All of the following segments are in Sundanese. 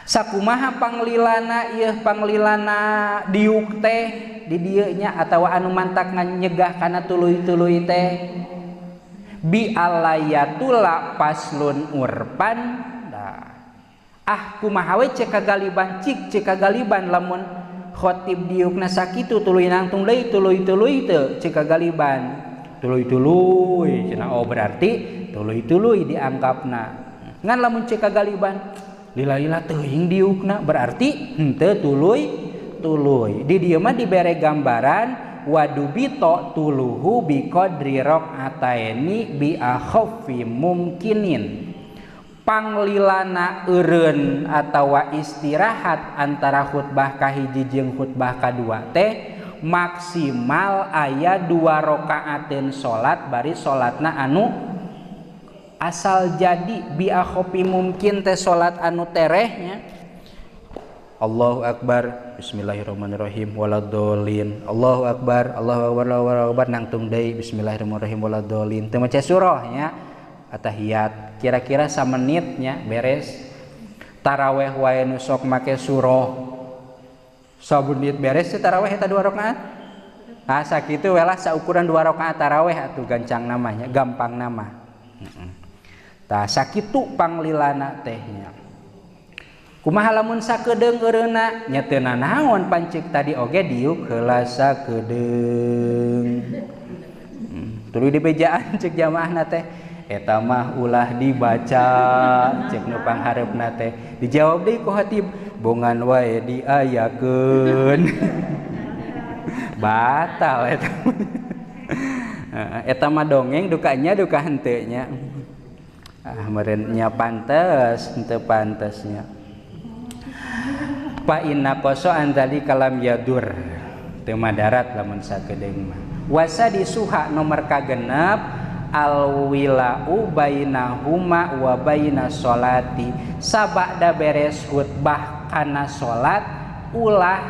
Sakumaha panglilana ieu panglilana diuk teh di dieu nya atawa anu mantak nyegah kana tuluy-tuluy teh bi alayatula paslun urpan kumaha we cek kagaliban cik kagaliban lamun khotib diukna sakitu tuluy nangtung deui tuluy-tuluy teu cek kagaliban tuluy-tuluy cenah berarti tuluy-tuluy dianggapna ngan lamun cek kagaliban lila-lila teuing diukna berarti henteu tuluy di dieu mah dibere gambaran wadubito tuluhu bi qadri raqataini bi akhaffi mumkinin panglilana eureun atawa istirahat antara khutbah kahiji jeung khutbah kadua teh maksimal aya 2 rakaateun salat bari salatna anu asal jadi bi akhofi mungkin teh salat anu terehnya Allahu akbar bismillahirrahmanirrahim waladhdallin Allahu akbar Allahu akbar nangtung deui bismillahirrahmanirrahim waladhdallin teu maca surah nya atahiyat kira-kira samenit nya beres taraweh wae nu sok make surah sabenit beres teh taraweh eta 2 rakaat sakitu we lah saukuran 2 rakaat taraweh atuh gancang namanya gampang nama tah sakitu panglilana tehnya kumaha lamun sakedeung eureuna nya teu naon pancik tadi oge diuk heula sakedeung tuluy dibejaan cek jamaahna teh eta mah ulah dibaca cek nu pangharepna teh dijawab deui ku khatib bongan wae diayakeun batal eta mah dongeng dukanya duka henteu nya meureun nya pantes henteu pantesnya fa inna qaso andali kalam yadur teu madarat lamun sakedeung mah wasa disuha nomor kagenep alwilau bainahuma wa baina sholati sabada beres khutbah kana salat ulah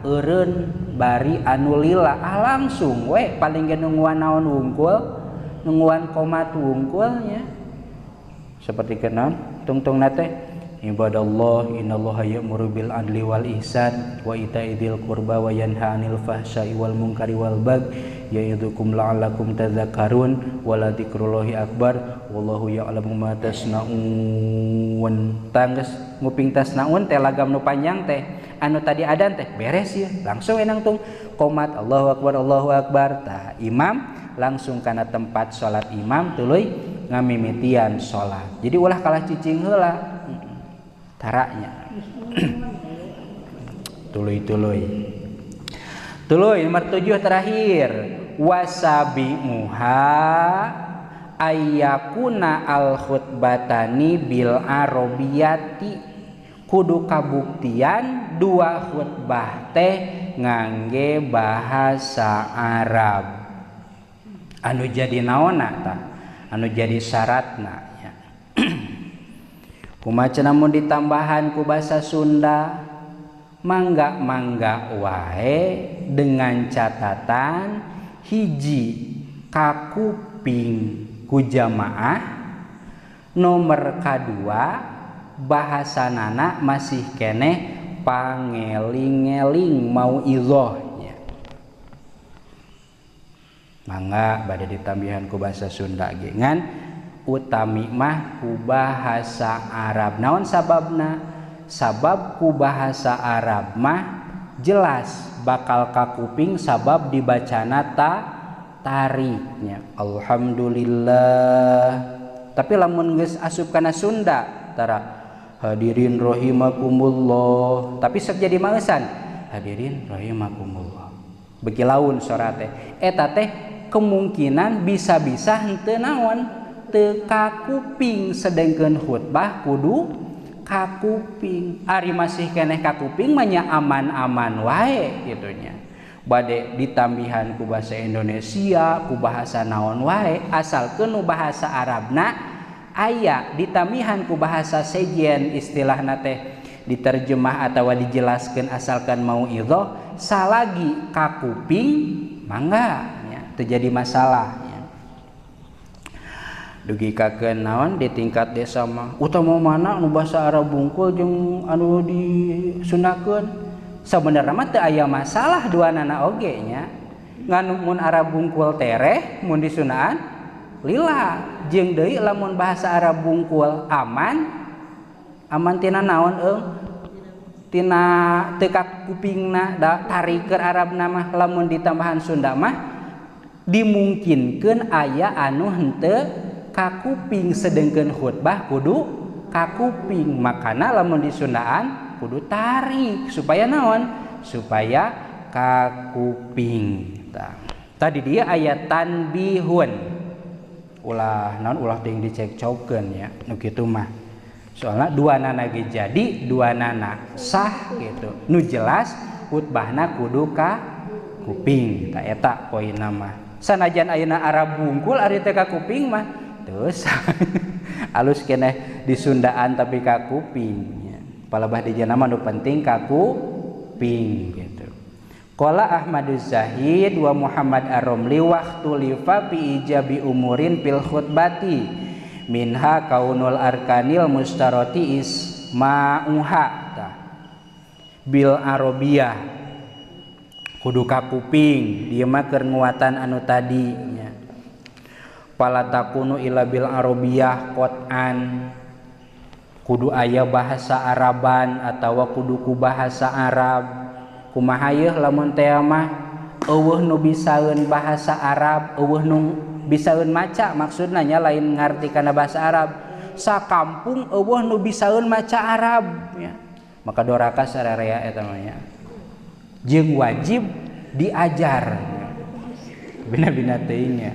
eureun bari anu lila langsung we paling ge nungguan naon wungkul nungguan komat wungkulnya seperti kenaon tungtungna teh ibadallah innallaha ya'muru bil adli wal ihsan wa ita'i dzil qurba wa yanha 'anil fahsya'i wal munkari wal baghi ya'idzukum la'allakum tadhakkarun wa la dzikrullahi akbar wallahu ya'lamu ma tasnaun tangges nguping tasnaun teh lagam nu panjang teh anu tadi adan teh beres ya langsung enangtung qomat Allahu akbar tah imam langsung kana tempat salat imam tuluy ngamimitian salat jadi ulah kalah cicing heula taranya tuluy nomor 7 terakhir wasabi muha ayyakuna al khutbatani bil arabiyati kudu kabuktian 2 khutbah teh ngangge bahasa Arab anu jadi naonna tah anu jadi syaratna ya. Kumaha namun ditambahan ku basa Sunda mangga wae dengan catatan hiji kakuping ku jamaah nomor kadua bahasanana masih keneh pangeling-eling mau izohnya mangga bade ditambihan ku bahasa Sunda ge ngan utami mah ku bahasa Arab naon sababna sabab ku bahasa Arab mah jelas bakal kakuping sabab dibacana tariknya alhamdulillah tapi lamun geus asup kana Sunda tara hadirin rahimakumullah tapi sok jadi malesan hadirin rahimakumullah beki laun sora teh eta teh kemungkinan bisa-bisa henteu naon teu kakuping sedengkeun khutbah kudu kakuping ari masih keneh kakuping mah nya aman-aman wae gitunya bade ditambihan ku bahasa Indonesia ku bahasa naon wae asalkeun nu bahasa Arabna aya ditambihan ku bahasa sejen istilahna teh diterjemah atawa dijelaskeun asalkan mau idhoh salagi kakuping mangga nya teu jadi masalah nya dugi kakeun naon di tingkat desa mah utama mana anu basa Arab bungkul jeung anu disundakeun sabenerna mah teu aya masalah duanana oge nya ngan mun Arab bungkul tereh mun disunaan lila jeung deui lamun bahasa Arab bungkul aman tina naon tina teu kupingna da tarikeun Arabna mah lamun ditambahan Sunda mah dimungkinkeun aya anu henteu ka kuping sedengkeun khutbah kudu ka kuping makana lamun disundaan kudu tarik supaya naon supaya ka kuping tadi dia ayat tanbihun ulah naon ulah teuing dicekcokeun ya nu kitu mah soalna duanana ge jadi duanana sah gitu nu jelas khutbahna kudu ka kuping ta eta poinna mah sanajan ayeuna Arab bungkul ari teh ka kuping mah terus alus keneh disundaan tapi ka kuping palebah di jenama nu penting ka kuping gitu. Qala Ahmaduz Zahid wa Muhammad Ar-Romli waqtu lifa fi ijabi umurin fil khutbati minha kaunul arkanil mustarati isma'uha bil arabiyah kudu ka kuping dieu mah keur nguatan anu tadi nya pala takunu ila bil arabiyah qot'an kudu aya bahasa Araban atawa kudu ku bahasa Arab kumaha yeuh lamun teh mah eueuh nu bisaeun bahasa Arab eueuh nu bisaeun maca maksudna nya lain ngarti kana bahasa Arab sakampung eueuh nu bisaeun maca Arab ya maka doraka sararea eta mah nya jeung wajib diajar bina-bina teuing nya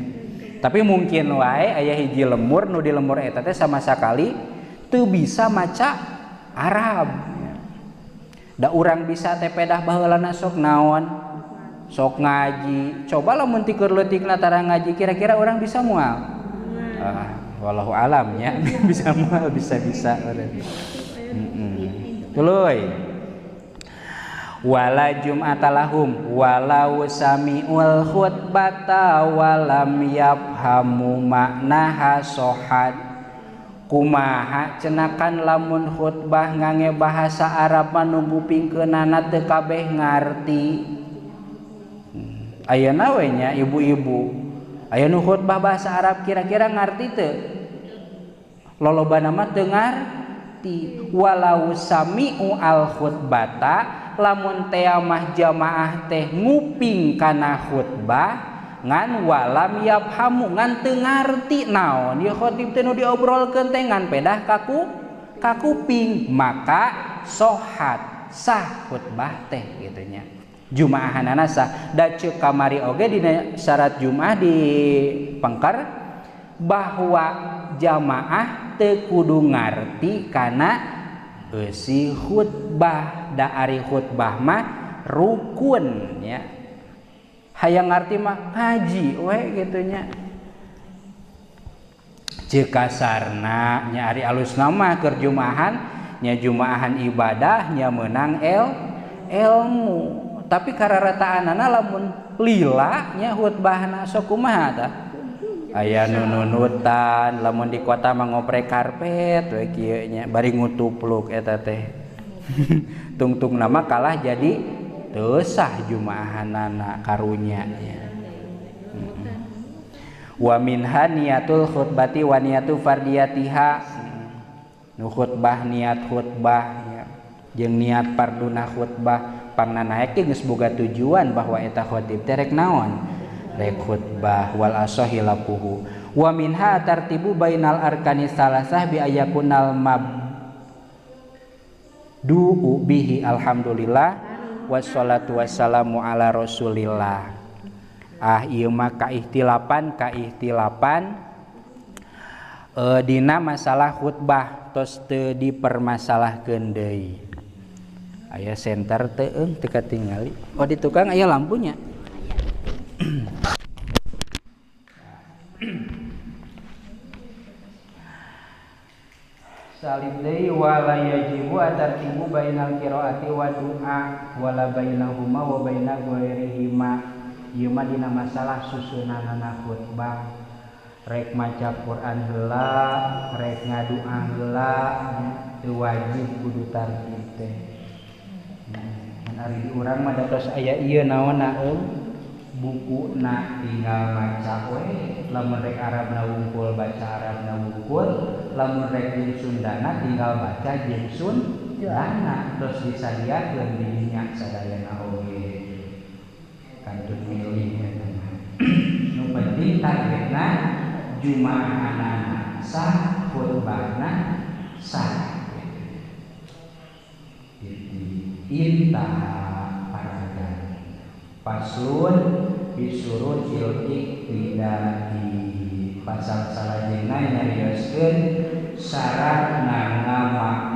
tapi mungkin wae aya hiji lemur nu di lemur eta teh sama sakali teu bisa maca Arab da urang bisa teh pedah baheulana sok naon sok ngaji coba lamun ti keur leutikna tara ngaji kira-kira urang bisa moal wallahu alam nya bisa moal bisa-bisa tuluy wala jum'atalahum walau sami'ul khutbata walam yafhamu maknaha sohat kumaha cenakan lamun khutbah ngangge bahasa Arab anu ngupingkeunana teu kabeh ngarti ayeuna we nya ibu-ibu aya nu khutbah bahasa Arab kira-kira ngarti teu lolobana mah teu ngarti walau sami'u al khutbata lamun teh mah jamaah teh nguping kana khutbah ngan walam yafhamu ngan teu ngarti naon ieu khatib teh nu diobrolkeun teh ngan pedah ka kuping maka sohat sah khutbah teh kitu nya jumaahanana sah da ceuk kamari oge dina syarat jumaah di pengker bahwa jamaah teu kudu ngarti kana eusi khutbah da ari khutbah mah rukun ya hayang ngarti mah ngaji we kitu nya ceuk kasarna nya ari alusna mah keur jumaahan nya jumaahan ibadah nya meunang ilmu tapi kararataanana lamun lila nya khutbahna sok kumaha tah aya nunutan lamun di kota mah ngoprek karpet we kieu nya bari ngutupluk eta teh tungtung nama kalah jadi teu sah jumaahanana karunya nya wa minha niyatul khutbati wa niyatu fardiyatiha nu khutbah niat khutbah ya. Jeung niat farduna khutbah pangnanaek geus boga tujuan bahwa eta khatib teh rek naon rek khutbah wal asahilapuhu wa minha tartibu bainal arkani salasah bi ayakunal mabdu'u bihi alhamdulillah wassalatu wassalamu ala rasulillah ieu mah kaihtilapan dina masalah khutbah tos teu dipermasalahkeun deui aya senter teu teu katingali di tukang aya lampunya salib deui wala yajibu atartibu bainal qiraati wa du'a wala bainahuma wa baina ghairihima ieu mah dina masalah susunanana khutbah rek maca Quran heula rek ngadoa heula teu wajib kudu tartib teh. Mun ari di urang mah dados aya ieu naonna bukuna tinggal maca we, lamun rek Arabna wungkul baca Arabna wungkul, lamun rek jeung Sundana tinggal baca jeung Sundana, terus disadiakeun di dinya sadayana oge. Kantun milih eta mah. Nu penting targetna jumaahna sah, khutbahna sah. Intaha paragan. Paslun disuruh ciltik tidak di pasal salajengna nyarioskeun syarat ngamakmum